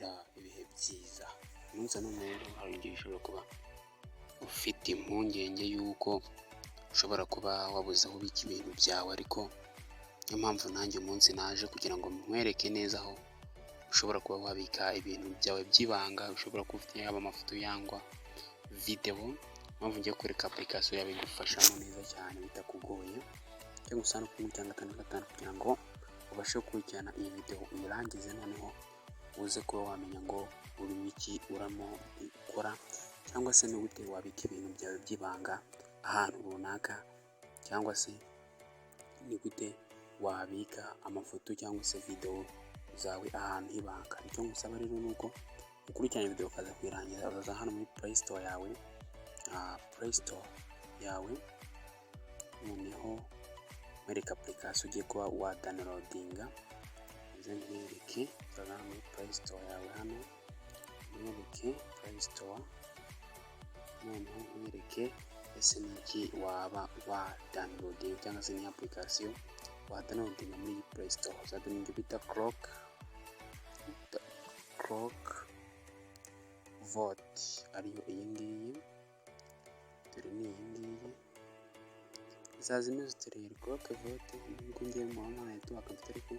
kugira ibihe byiza. Umunsi wa none rero hari igihe ushobora kuba ufite impungenge y'uko ushobora kuba wabuze aho ubika ibintu byawe, ariko niyo mpamvu nanjye umunsi naje kugira ngo nkwereke neza aho ushobora kuba wabika ibintu byawe by'ibanga. Ushobora kuba ufite yaba amafoto cyangwa videwo, mpamvu ngiye kwereka application yawe igufashamo neza cyane bitakugoye, cyangwa gusa no kuri cyangwa gatanu kugira ngo ubashe gukurikirana iyi video uyirangize, noneho uze kuba wamenya ngo uri iki uramo ukora, cyangwa se ni gute wabika ibintu byawe by'ibanga ahantu runaka, cyangwa se ni gute wabika amafoto cyangwa se video zawe ahantu h'ibanga. Icyo ngusaba rero ni uko ukurikirana video ukaza kuyirangiza, uzaza hano muri Play Store yawe, noneho mwereka application ugiye kuba wa downloadinga, uze nkwereke, uzaza hano muri Play Store yawe, hano nkwereke Play Store, noneho nkwereke ese ni iki waba wa downloading cyangwa se ni application wa downloadinga muri Play Store. Uzadownloadinga bita Clock Vote, ariyo iyi ngiyi, dore ni iyi ngiyi, izaza imeze utereye Clock Vote. Nubwo ngiye mu mwana network mfite, ariko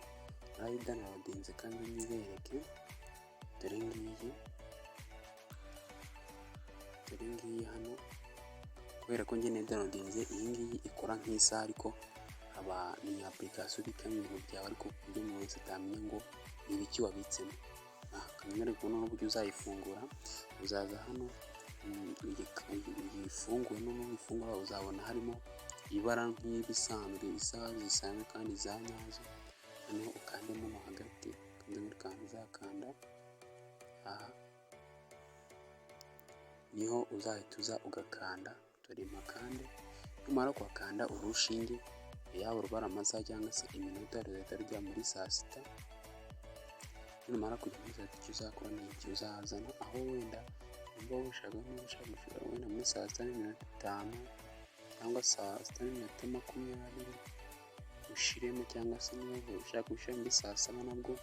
narayidownloadinze kandi nibereke, dore ngiyi hano, kubera ko njye downloadinze iyi ngiyi ikora nk'isaha, ariko ni application ubikamo ibintu byawe, ariko ku buryo umuntu wese atamenya ngo ni ibiki wabitsemo. Kamenya kubona n'uburyo uzayifungura, uzaza hano uyifunguye, noneho uyifungura uzabona harimo ibara nk'ibisanzwe, isaha zisanzwe kandi za nyazo, noneho ukandemo mo hagati, kandi muri kantu uzakanda aha niho uzahita uza ugakanda, dore makande, numara kuhakanda urushinge yaba rubara amasaha cyangwa se iminota ruzahita rujya muri saa sita. Numara kujya muri saa sita, icyo uzakora ni iki, uzahazana aho wenda niba ushaka gushira wenda muri saa sita n'iminota 5 cyangwa saa sita n'iminota 20 ushiremo, cyangwa se niba ushaka gushira muri saa 7 nabwo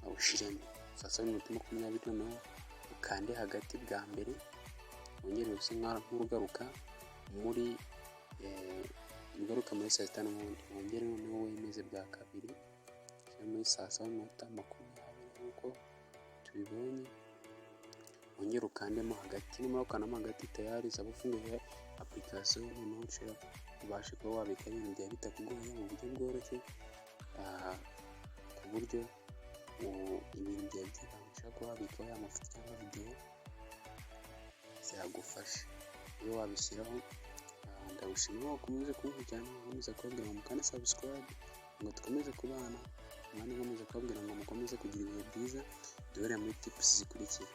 awushiremo saa 7 n'iminota 20, noneho ukande hagati bwa mbere, wongere use nk'urugaruka muri muri saa sita, n'ubundi wongere noneho wemeze bwa kabiri muri saa 7 n'iminota 20 nk'uko tubibonye, wongere ukandemo hagati. Nimara ukandamo hagati tayari uzaba ufunguye application, noneho ushobora ubashe kuba wabika ibintu byawe bitakugoye mu buryo bworoshye, ku buryo ibintu byawe by'ibanga ushaka kuba wabikaho amafoto cyangwa video zagufasha. Iyo wabishyiraho, ndagushimira ukomeze kunkurikirana, ukomeze kubabwira ngo mukande subscribe ngo dukomeze kubana, kandi nkomeze kubabwira ngo mukomeze kugira ibihe byiza, duhere muri tips zikurikiye.